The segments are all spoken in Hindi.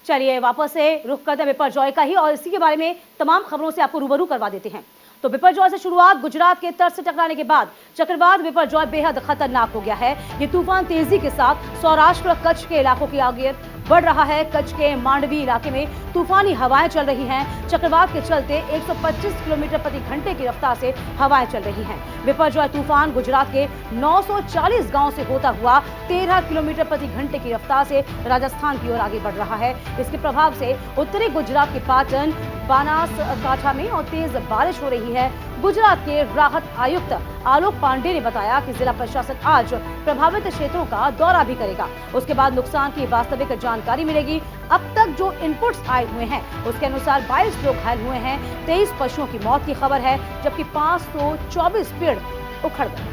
चलिए वापस से रुख करते हैं बिपरजॉय का ही, और इसी के बारे में तमाम खबरों से आपको रूबरू करवा देते हैं। तो बिपरजॉय से शुरुआत। गुजरात के तट से टकराने के बाद चक्रवात बिपरजॉय बेहद खतरनाक हो गया है। ये तूफान तेजी के साथ सौराष्ट्र और कच्छ के इलाकों की आगे बढ़ रहा है। कच्छ के मांडवी इलाके में तूफानी हवाएं चल रही हैं। चक्रवात के चलते 125 किलोमीटर प्रति घंटे की रफ्तार से हवाएं चल रही हैं। बिपरजॉय तूफान गुजरात के 940 गांव से होता हुआ 13 किलोमीटर प्रति घंटे की रफ्तार से राजस्थान की ओर आगे बढ़ रहा है। इसके प्रभाव से उत्तरी गुजरात के पाटन, बनासकांठा में और तेज बारिश हो रही है। गुजरात के राहत आयुक्त आलोक पांडे ने बताया कि जिला प्रशासन आज प्रभावित क्षेत्रों का दौरा भी करेगा। उसके बाद नुकसान की वास्तविक जानकारी मिलेगी। अब तक जो इनपुट्स आए हुए हैं उसके अनुसार 22 लोग घायल हुए हैं। 23 पशुओं की मौत की खबर है, जबकि 524 पेड़ उखड़ गए।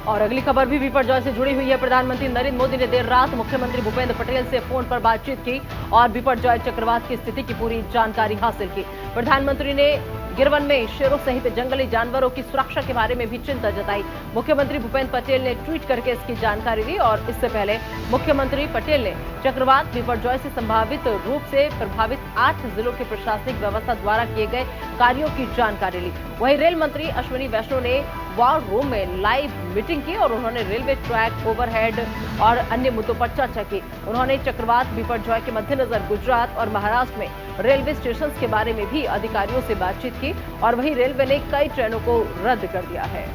और अगली खबर भी बिपरजॉय से जुड़ी हुई है। प्रधानमंत्री नरेंद्र मोदी ने देर रात मुख्यमंत्री भूपेंद्र पटेल से फोन पर बातचीत की और बिपरजॉय चक्रवात की स्थिति की पूरी जानकारी हासिल की। प्रधानमंत्री ने गिरवन में शेरों सहित जंगली जानवरों की सुरक्षा के बारे में भी चिंता जताई। मुख्यमंत्री भूपेंद्र पटेल ने ट्वीट करके इसकी जानकारी दी और इससे पहले मुख्यमंत्री पटेल ने चक्रवात बिपरजॉय से संभावित रूप से प्रभावित 8 जिलों की प्रशासनिक व्यवस्था द्वारा किए गए कार्यों की जानकारी ली। वहीं रेल मंत्री अश्विनी वैष्णव ने वॉर रूम में लाइव मीटिंग की और उन्होंने रेलवे ट्रैक, ओवरहेड और अन्य मुद्दों पर चर्चा की। उन्होंने चक्रवात बिपरजॉय के मद्देनजर गुजरात और महाराष्ट्र में रेलवे स्टेशन के बारे में भी अधिकारियों से बातचीत की और वहीं रेलवे ने कई ट्रेनों को रद्द कर दिया है।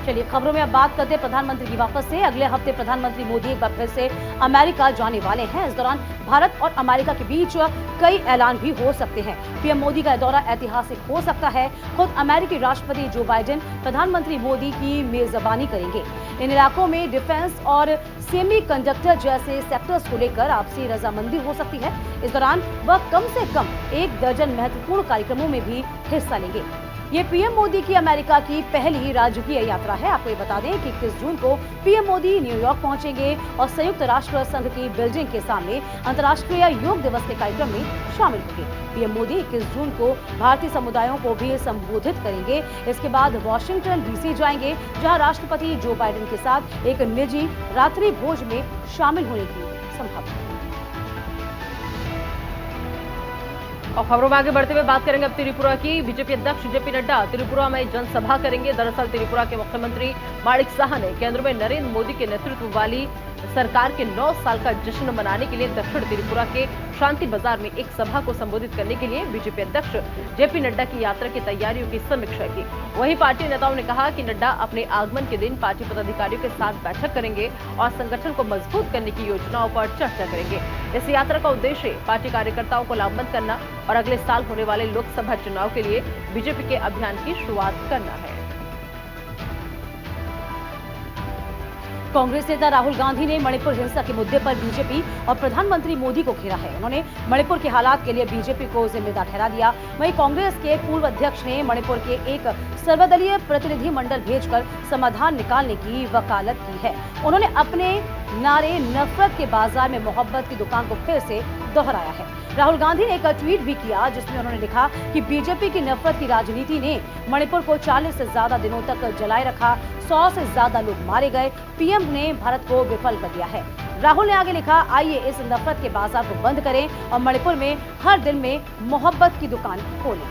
चलिए खबरों में अब बात करते हैं प्रधानमंत्री की वापस से। अगले हफ्ते प्रधानमंत्री मोदी एक बार फिर से अमेरिका जाने वाले हैं। इस दौरान भारत और अमेरिका के बीच कई ऐलान भी हो सकते हैं। पीएम मोदी का दौरा ऐतिहासिक हो सकता है। खुद अमेरिकी राष्ट्रपति जो बाइडेन प्रधानमंत्री मोदी की मेजबानी करेंगे। इन इलाकों में डिफेंस और सेमीकंडक्टर जैसे सेक्टर्स को लेकर आपसी रजामंदी हो सकती है। इस दौरान वह कम से कम 1 दर्जन महत्वपूर्ण कार्यक्रमों में भी हिस्सा लेंगे। ये पीएम मोदी की अमेरिका की पहली राजकीय यात्रा है। आपको ये बता दें कि 21 जून को पीएम मोदी न्यूयॉर्क पहुंचेंगे और संयुक्त राष्ट्र संघ की बिल्डिंग के सामने अंतर्राष्ट्रीय योग दिवस के कार्यक्रम में शामिल होंगे। पीएम मोदी 21 जून को भारतीय समुदायों को भी संबोधित करेंगे। इसके बाद वॉशिंगटन डीसी जाएंगे, जहां राष्ट्रपति जो बाइडेन के साथ एक निजी रात्रि भोज में शामिल होने की संभावना है। और खबरों में आगे बढ़ते हुए बात करेंगे अब त्रिपुरा की। बीजेपी अध्यक्ष जेपी नड्डा त्रिपुरा में जनसभा करेंगे। दरअसल त्रिपुरा के मुख्यमंत्री माणिक साह ने केंद्र में नरेंद्र मोदी के नेतृत्व वाली सरकार के 9 साल का जश्न मनाने के लिए दक्षिण त्रिपुरा के शांति बाजार में एक सभा को संबोधित करने के लिए बीजेपी अध्यक्ष जेपी नड्डा की यात्रा की तैयारियों की समीक्षा की। वहीं पार्टी नेताओं ने कहा कि नड्डा अपने आगमन के दिन पार्टी पदाधिकारियों के साथ बैठक करेंगे और संगठन को मजबूत करने की योजनाओं पर चर्चा करेंगे। इस यात्रा का उद्देश्य पार्टी कार्यकर्ताओं को लाभबंद करना और अगले साल होने वाले लोकसभा चुनाव के लिए बीजेपी के अभियान की शुरुआत करना है। कांग्रेस नेता राहुल गांधी ने मणिपुर हिंसा के मुद्दे पर बीजेपी और प्रधानमंत्री मोदी को घेरा है। उन्होंने मणिपुर के हालात के लिए बीजेपी को जिम्मेदार ठहरा दिया। वहीं कांग्रेस के पूर्व अध्यक्ष ने मणिपुर के एक सर्वदलीय प्रतिनिधि मंडल भेजकर समाधान निकालने की वकालत की है। उन्होंने अपने नारे नफरत के बाजार में मोहब्बत की दुकान को फिर से दोहराया है। राहुल गांधी ने एक ट्वीट भी किया जिसमें उन्होंने लिखा कि बीजेपी की नफरत की राजनीति ने मणिपुर को 40 से ज्यादा दिनों तक जलाए रखा। 100 से ज्यादा लोग मारे गए। पीएम ने भारत को विफल कर दिया है। राहुल ने आगे लिखा, आइए इस नफरत के बाजार को बंद करें और मणिपुर में हर दिन में मोहब्बत की दुकान खोलें।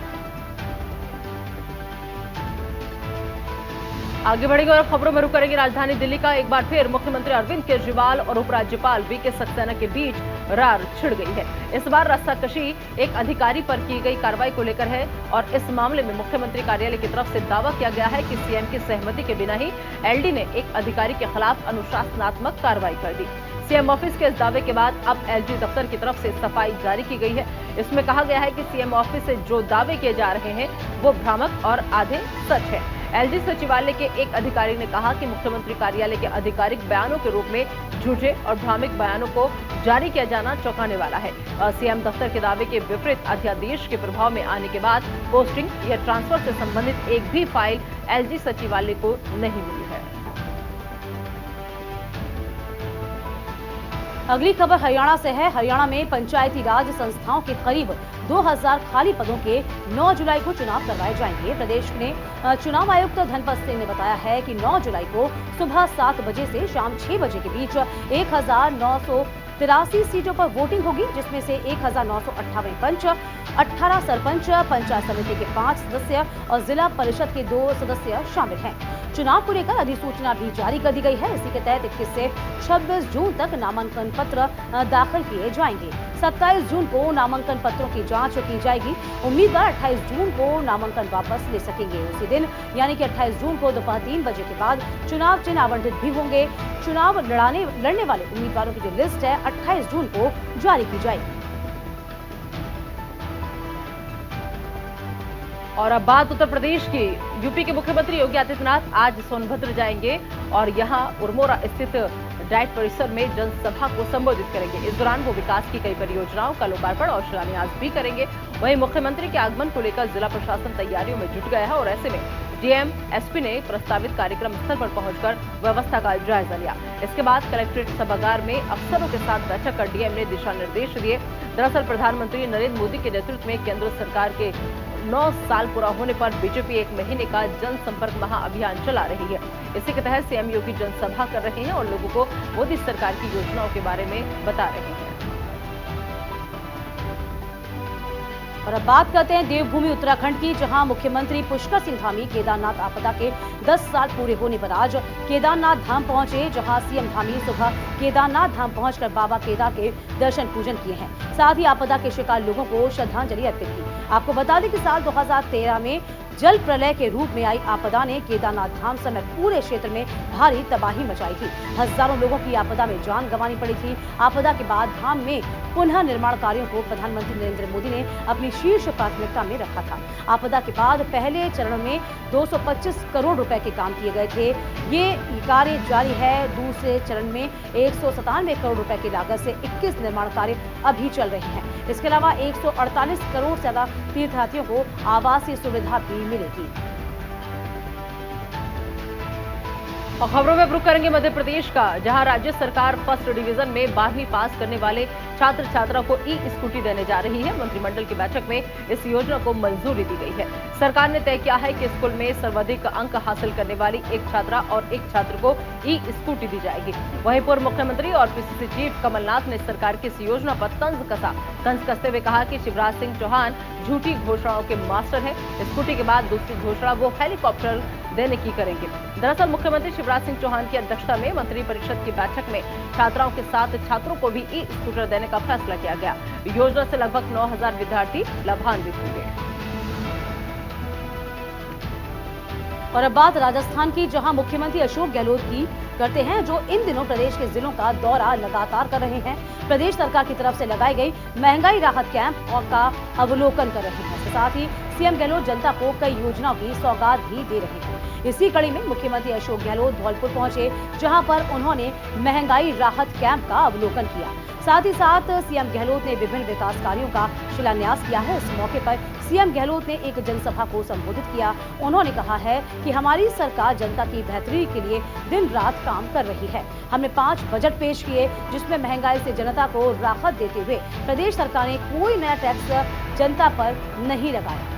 आगे बढ़ेंगे और खबरों में रुक करेंगे राजधानी दिल्ली का। एक बार फिर मुख्यमंत्री अरविंद केजरीवाल और उपराज्यपाल वीके सक्सेना के बीच रार छिड़ गई है। इस बार रास्ताकशी एक अधिकारी पर की गई कार्रवाई को लेकर है और इस मामले में मुख्यमंत्री कार्यालय की तरफ से दावा किया गया है कि सीएम की सहमति के बिना ही एलडी ने एक अधिकारी के खिलाफ अनुशासनात्मक कार्रवाई कर दी। सीएम ऑफिस के इस दावे के बाद अब एलजी दफ्तर की तरफ से सफाई जारी की गई है। इसमें कहा गया है कि सीएम ऑफिस से जो दावे किए जा रहे हैं वो भ्रामक और आधे सच है। एलजी सचिवालय के एक अधिकारी ने कहा कि मुख्यमंत्री कार्यालय के आधिकारिक बयानों के रूप में झूठे और भ्रामक बयानों को जारी किया जाना चौंकाने वाला है। सीएम दफ्तर के दावे के विपरीत अध्यादेश के प्रभाव में आने के बाद पोस्टिंग या ट्रांसफर से संबंधित एक भी फाइल एलजी सचिवालय को नहीं मिली है। अगली खबर हरियाणा से है। हरियाणा में पंचायती राज संस्थाओं के करीब 2000 खाली पदों के 9 जुलाई को चुनाव करवाए जाएंगे। प्रदेश में चुनाव आयुक्त धनपत सिंह ने बताया है कि 9 जुलाई को सुबह 7 बजे से शाम 6 बजे के बीच 1983 सीटों पर वोटिंग होगी, जिसमें से 1958 पंच, 18 सरपंच, पंचायत समिति के 5 सदस्य और जिला परिषद के 2 सदस्य शामिल हैं। चुनाव को लेकर अधिसूचना भी जारी कर दी गई है। इसी के तहत 21 से 26 जून तक नामांकन पत्र दाखिल किए जाएंगे। 27 जून को नामांकन पत्रों की जांच की जाएगी। उम्मीदवार 28 जून को नामांकन वापस ले सकेंगे। उसी दिन यानी कि 28 जून को दोपहर 3 बजे के बाद चुनाव चिन्ह आवंटित भी होंगे। चुनाव लड़ने वाले उम्मीदवारों की जो लिस्ट है 28 जून को जारी की जाएगी। और अब बात उत्तर प्रदेश की। यूपी के मुख्यमंत्री योगी आदित्यनाथ आज सोनभद्र जाएंगे और यहां उरमोरा स्थित डाइट परिसर में जनसभा को संबोधित करेंगे। इस दौरान वो विकास की कई परियोजनाओं का लोकार्पण और शिलान्यास भी करेंगे। वहीं मुख्यमंत्री के आगमन को लेकर जिला प्रशासन तैयारियों में जुट गया है और ऐसे में डीएम एसपी ने प्रस्तावित कार्यक्रम स्थल पर पहुंचकर व्यवस्था का जायजा लिया। इसके बाद कलेक्ट्रेट सभागार में अफसरों के साथ बैठक कर डीएम ने दिशा निर्देश दिए। दरअसल प्रधानमंत्री नरेंद्र मोदी के नेतृत्व में केंद्र सरकार के 9 साल पूरा होने पर बीजेपी 1 महीने का जनसंपर्क महाअभियान चला रही है। इसी के तहत सीएम योगी जनसभा कर रहे हैं और लोगों को मोदी सरकार की योजनाओं के बारे में बता रहे हैं। और अब बात करते हैं देवभूमि उत्तराखंड की, जहां मुख्यमंत्री पुष्कर सिंह धामी केदारनाथ आपदा के 10 साल पूरे होने पर आज केदारनाथ धाम पहुंचे, जहां सीएम धामी सुबह केदारनाथ धाम पहुंचकर बाबा केदार के दर्शन पूजन किए हैं। साथ ही आपदा के शिकार लोगों को श्रद्धांजलि अर्पित की। आपको बता दें कि साल 2013 में जल प्रलय के रूप में आई आपदा ने केदारनाथ धाम समेत पूरे क्षेत्र में भारी तबाही मचाई थी। हजारों लोगों की आपदा में जान गंवानी पड़ी थी। आपदा के बाद धाम में पुनः निर्माण कार्यों को प्रधानमंत्री नरेंद्र मोदी ने अपनी शीर्ष प्राथमिकता में रखा था। आपदा के बाद पहले चरण में 225 करोड़ रुपए के काम किए गए थे। ये कार्य जारी है। दूसरे चरण में 197 करोड़ रुपए की लागत से 21 निर्माण कार्य अभी चल रहे हैं। इसके अलावा 148 करोड़ से ज्यादा तीर्थयात्रियों को आवासीय सुविधा भी मिलेगी। और खबरों में रुख करेंगे मध्य प्रदेश का, जहां राज्य सरकार फर्स्ट डिवीजन में 12वीं पास करने वाले छात्र छात्रा को ई स्कूटी देने जा रही है। मंत्रिमंडल की बैठक में इस योजना को मंजूरी दी गई है। सरकार ने तय किया है कि स्कूल में सर्वाधिक अंक हासिल करने वाली एक छात्रा और एक छात्र को ई स्कूटी दी जाएगी। वहीं पूर्व मुख्यमंत्री और पीसीसी चीफ कमलनाथ ने सरकार की इस योजना पर तंज कसते हुए कहा कि शिवराज सिंह चौहान झूठी घोषणाओं के मास्टर है। स्कूटी के बाद दूसरी घोषणा वो हेलीकॉप्टर देने की करेंगे। दरअसल मुख्यमंत्री शिवराज सिंह चौहान की अध्यक्षता में मंत्रिपरिषद की बैठक में छात्राओं के साथ छात्रों को भी ई स्कूटर देने का फैसला किया गया। योजना से लगभग 9000 विद्यार्थी लाभान्वित होंगे। और अब बात राजस्थान की, जहां मुख्यमंत्री अशोक गहलोत की करते हैं, जो इन दिनों प्रदेश के जिलों का दौरा लगातार कर रहे हैं। प्रदेश सरकार की तरफ से लगाई गई महंगाई राहत कैंप और का अवलोकन कर रहे हैं। इसके साथ ही सीएम गहलोत जनता को कई योजनाओं की सौगात भी दे रहे हैं। इसी कड़ी में मुख्यमंत्री अशोक गहलोत धौलपुर पहुंचे, जहां पर उन्होंने महंगाई राहत कैंप का अवलोकन किया। साथ ही साथ सीएम गहलोत ने विभिन्न विकास कार्यों का शिलान्यास किया है। इस मौके पर सीएम गहलोत ने एक जनसभा को संबोधित किया। उन्होंने कहा है कि हमारी सरकार जनता की बेहतरी के लिए दिन रात काम कर रही है। हमने 5 बजट पेश किए, जिसमें महंगाई से जनता को राहत देते हुए प्रदेश सरकार ने कोई नया टैक्स जनता पर नहीं लगाया।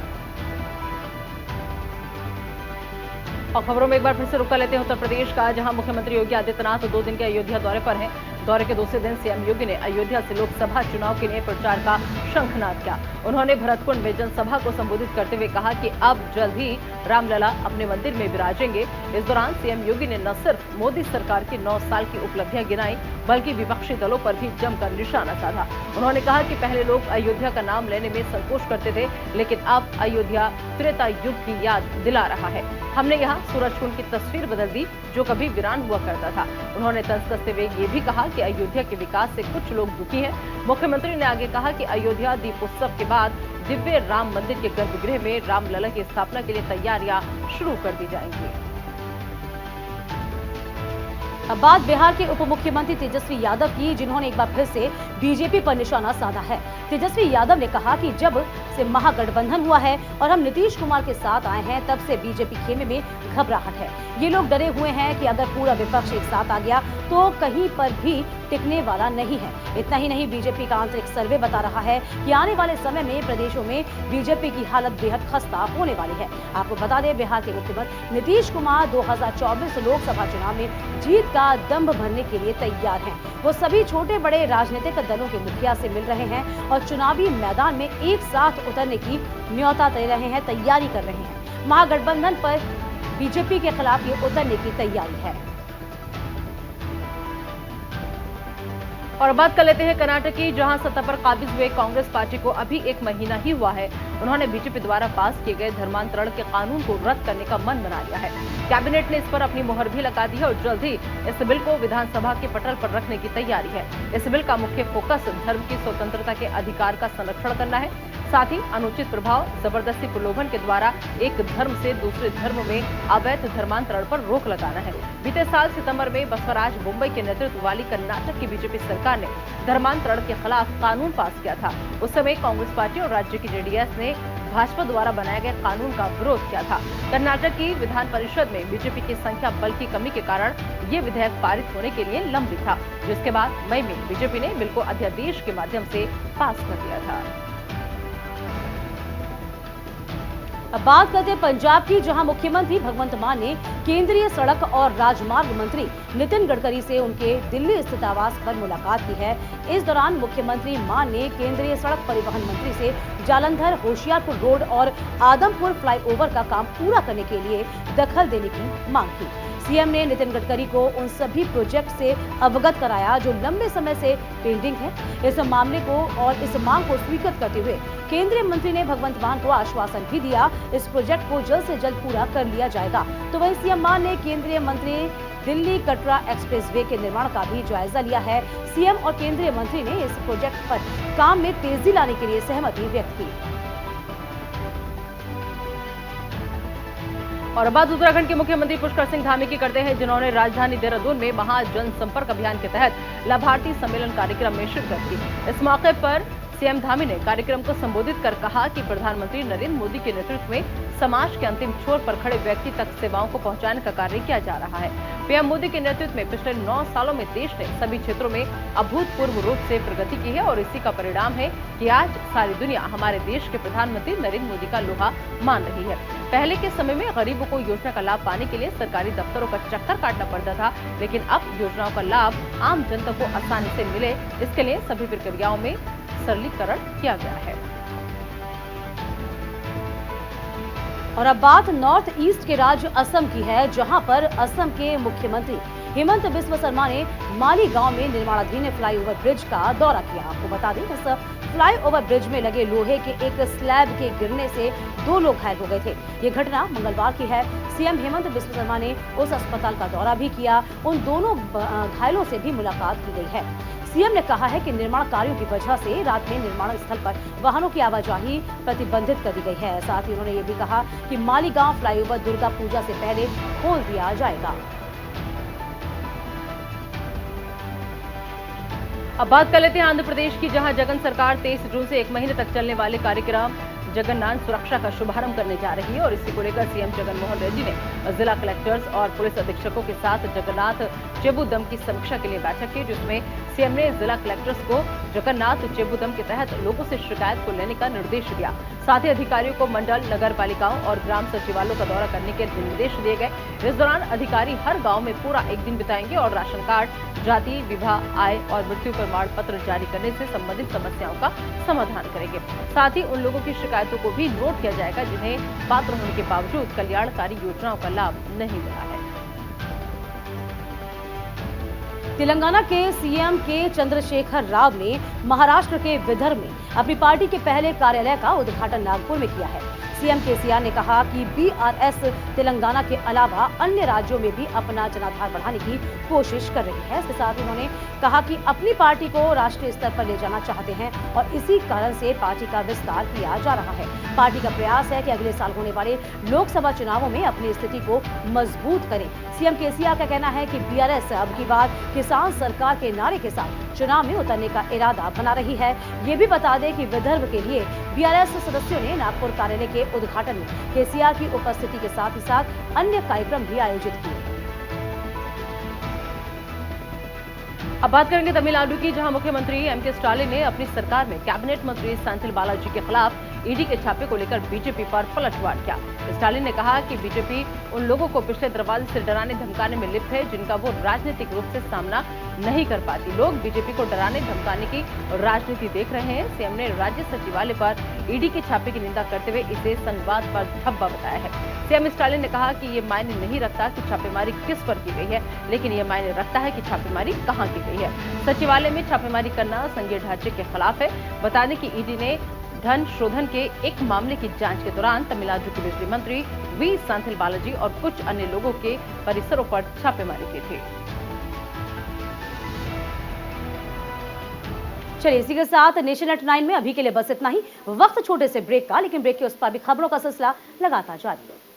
और खबरों में एक बार फिर से रुक कर लेते हैं उत्तर प्रदेश का, जहां मुख्यमंत्री योगी आदित्यनाथ 2 दिन के अयोध्या दौरे पर हैं। दौरे के दूसरे दिन सीएम योगी ने अयोध्या से लोकसभा चुनाव के लिए प्रचार का शंखनाद किया। उन्होंने भरतकुंड में जनसभा को संबोधित करते हुए कहा कि अब जल्द ही रामलला अपने मंदिर में विराजेंगे। इस दौरान सीएम योगी ने न सिर्फ मोदी सरकार की 9 साल की उपलब्धियां गिनाई, बल्कि विपक्षी दलों पर भी जमकर निशाना साधा। उन्होंने कहा कि पहले लोग अयोध्या का नाम लेने में संकोच करते थे, लेकिन अब अयोध्या त्रेता युग की याद दिला रहा है। हमने यहाँ सूरजकुंड की तस्वीर बदल दी, जो कभी वीरान हुआ करता था। उन्होंने तंज कसते हुए ये भी कहा कि अयोध्या के विकास से कुछ लोग दुखी हैं। मुख्यमंत्री ने आगे कहा कि अयोध्या दीपोत्सव के बाद दिव्य राम मंदिर के गर्भगृह में रामलला की स्थापना के लिए तैयारियां शुरू कर दी जाएंगी। अब बात बिहार के उप मुख्यमंत्री तेजस्वी यादव की, जिन्होंने एक बार फिर से बीजेपी पर निशाना साधा है। तेजस्वी यादव ने कहा कि जब से महागठबंधन हुआ है और हम नीतीश कुमार के साथ आए हैं, तब से बीजेपी खेमे में घबराहट है। ये लोग डरे हुए हैं कि अगर पूरा विपक्ष एक साथ आ गया तो कहीं पर भी टिकने वाला नहीं है। इतना ही नहीं, बीजेपी का आंतरिक सर्वे बता रहा है कि आने वाले समय में प्रदेशों में बीजेपी की हालत बेहद खस्ता होने वाली है। आपको बता दें, बिहार के मुख्यमंत्री नीतीश कुमार 2024 लोकसभा चुनाव में जीत का दंभ भरने के लिए तैयार हैं। वो सभी छोटे बड़े राजनीतिक दलों के मुखिया से मिल रहे हैं और चुनावी मैदान में एक साथ उतरने की न्योता दे रहे हैं, तैयारी कर रहे हैं। महागठबंधन पर बीजेपी के खिलाफ ये उतरने की तैयारी है। और बात कर लेते हैं कर्नाटक की, जहां सत्ता पर काबिज हुए कांग्रेस पार्टी को अभी 1 महीना ही हुआ है। उन्होंने बीजेपी द्वारा पास किए गए धर्मांतरण के कानून को रद्द करने का मन बना लिया है। कैबिनेट ने इस पर अपनी मुहर भी लगा दी है और जल्द ही इस बिल को विधानसभा के पटल पर रखने की तैयारी है। इस बिल का मुख्य फोकस धर्म की स्वतंत्रता के अधिकार का संरक्षण करना है। साथ ही अनुचित प्रभाव, जबरदस्ती प्रलोभन के द्वारा एक धर्म से दूसरे धर्म में अवैध धर्मांतरण पर रोक लगाना है। बीते साल सितंबर में बसवराज बोम्मई के नेतृत्व वाली कर्नाटक की बीजेपी सरकार ने धर्मांतरण के खिलाफ कानून पास किया था। उस समय कांग्रेस पार्टी और राज्य की जेडीएस ने भाजपा द्वारा बनाए गए कानून का विरोध किया था। कर्नाटक की विधान परिषद में बीजेपी की संख्या बल की कमी के कारण ये विधेयक पारित होने के लिए लंबित था, जिसके बाद मई में बीजेपी ने बिल को अध्यादेश के माध्यम से पास कर दिया था। अब बात करते हैं पंजाब की, जहां मुख्यमंत्री भगवंत मान ने केंद्रीय सड़क और राजमार्ग मंत्री नितिन गडकरी से उनके दिल्ली स्थित आवास पर मुलाकात की है। इस दौरान मुख्यमंत्री मान ने केंद्रीय सड़क परिवहन मंत्री से जालंधर, होशियारपुर रोड और आदमपुर फ्लाईओवर का काम पूरा करने के लिए दखल देने की मांग की। सीएम ने नितिन गडकरी को उन सभी प्रोजेक्ट से अवगत कराया जो लंबे समय से पेंडिंग है। इस मामले को और इस मांग को स्वीकृत करते हुए केंद्रीय मंत्री ने भगवंत मान को आश्वासन भी दिया, इस प्रोजेक्ट को जल्द से जल्द पूरा कर लिया जाएगा। तो वहीं सीएम मान ने केंद्रीय मंत्री दिल्ली कटरा एक्सप्रेसवे के निर्माण का भी जायजा लिया है। सीएम और केंद्रीय मंत्री ने इस प्रोजेक्ट पर काम में तेजी लाने के लिए सहमति व्यक्त की। और अब बात उत्तराखंड के मुख्यमंत्री पुष्कर सिंह धामी की करते हैं, जिन्होंने राजधानी देहरादून में महाजन संपर्क अभियान के तहत लाभार्थी सम्मेलन कार्यक्रम में शिरकत की। इस मौके पर सीएम धामी ने कार्यक्रम को संबोधित कर कहा कि प्रधानमंत्री नरेंद्र मोदी के नेतृत्व में समाज के अंतिम छोर पर खड़े व्यक्ति तक सेवाओं को पहुंचाने का कार्य किया जा रहा है। पीएम मोदी के नेतृत्व में पिछले 9 सालों में देश ने सभी क्षेत्रों में अभूतपूर्व रूप से प्रगति की है और इसी का परिणाम है कि आज सारी दुनिया हमारे देश के प्रधानमंत्री नरेंद्र मोदी का लोहा मान रही है। पहले के समय में गरीबों को योजना का लाभ पाने के लिए सरकारी दफ्तरों का चक्कर काटना पड़ता था, लेकिन अब योजनाओं का लाभ आम जनता को आसानी से मिले, इसके लिए सभी प्रक्रियाओं में सरलीकरण किया गया है। और अब बात नॉर्थ ईस्ट के राज्य असम की है, जहां पर असम के मुख्यमंत्री हेमंत बिस्वा शर्मा ने माली गांव में निर्माणाधीन फ्लाईओवर ब्रिज का दौरा किया। आपको बता दें, इस फ्लाईओवर ब्रिज में लगे लोहे के एक स्लैब के गिरने से 2 लोग घायल हो गए थे। ये घटना मंगलवार की है। सीएम हेमंत बिस्वा शर्मा ने उस अस्पताल का दौरा भी किया, उन दोनों घायलों से भी मुलाकात की गई है। सीएम ने कहा है कि निर्माण कार्यों की वजह से रात में निर्माण स्थल पर वाहनों की आवाजाही प्रतिबंधित कर दी गई है। साथ ही उन्होंने ये भी कहा कि मालीगांव फ्लाईओवर दुर्गा पूजा से पहले खोल दिया जाएगा। अब बात कर लेते हैं आंध्र प्रदेश की, जहां जगन सरकार 23 जून से 1 महीने तक चलने वाले कार्यक्रम जगन्नाथ सुरक्षा का शुभारंभ करने जा रही है और इसी को लेकर सीएम जगनमोहन रेड्डी ने जिला कलेक्टर्स और पुलिस अधीक्षकों के साथ जगन्नाथ चेबुदम की समीक्षा के लिए बैठक की, जिसमें सीएम ने जिला कलेक्टर्स को जगन्नाथ चेबुदम के तहत लोगों से शिकायत को लेने का निर्देश दिया। साथ ही अधिकारियों को मंडल, नगर पालिकाओं और ग्राम सचिवालयों का दौरा करने के निर्देश दिए गए। इस दौरान अधिकारी हर गाँव में पूरा 1 दिन बिताएंगे और राशन कार्ड, जाति, विवाह, आय और मृत्यु प्रमाण पत्र जारी करने से संबंधित समस्याओं का समाधान करेंगे। साथ ही उन लोगों की शिकायतों को भी नोट किया जाएगा जिन्हें पात्र होने के बावजूद कल्याणकारी योजनाओं का लाभ नहीं मिला है। तेलंगाना के सीएम के चंद्रशेखर राव ने महाराष्ट्र के विदर्भ में अपनी पार्टी के पहले कार्यालय का उद्घाटन नागपुर में किया है। सीएम केसीआर ने कहा कि बीआरएस तेलंगाना के अलावा अन्य राज्यों में भी अपना जनाधार बढ़ाने की कोशिश कर रही है। इसके साथ उन्होंने कहा कि अपनी पार्टी को राष्ट्रीय स्तर पर ले जाना चाहते हैं और इसी कारण से पार्टी का विस्तार किया जा रहा है। पार्टी का प्रयास है कि अगले साल होने वाले लोकसभा चुनावों में अपनी स्थिति को मजबूत करें। सीएम केसीआर का कहना है कि बीआरएस अब की बार किसान सरकार के नारे के साथ चुनाव में उतरने का इरादा बना रही है। ये भी बता दें कि विदर्भ के लिए बीआरएस सदस्यों ने नागपुर कार्यालय के उद्घाटन में केसीआर की उपस्थिति के साथ ही साथ अन्य कार्यक्रम भी आयोजित किए। अब बात करेंगे तमिलनाडु की, जहां मुख्यमंत्री एमके स्टालिन ने अपनी सरकार में कैबिनेट मंत्री सेंथिल बालाजी के खिलाफ ईडी के छापे को लेकर बीजेपी पर पलटवार किया। स्टालिन ने कहा कि बीजेपी उन लोगों को पिछले दरवाजे से डराने धमकाने में लिप्त है जिनका वो राजनीतिक रूप से सामना नहीं कर पाती। लोग बीजेपी को डराने धमकाने की राजनीति देख रहे हैं। सीएम ने राज्य सचिवालय पर ईडी के छापे की निंदा करते हुए इसे संघवाद पर धब्बा बताया है। सीएम स्टालिन ने कहा कि ये मायने नहीं रखता कि छापेमारी किस पर की गई है, लेकिन ये मायने रखता है कि छापेमारी कहां की गई है। सचिवालय में छापेमारी करना संघीय ढांचे के खिलाफ है। बता दें कि ईडी ने धन शोधन के एक मामले की जांच के दौरान तमिलनाडु के बिजली मंत्री वी सेंथिल बालाजी और कुछ अन्य लोगों के परिसरों पर छापेमारी की थी। चलिए इसी के साथ नेशननेट 9 में अभी के लिए बस इतना ही। वक्त छोटे से ब्रेक का, लेकिन ब्रेक के उस पर भी खबरों का सिलसिला लगातार जारी है।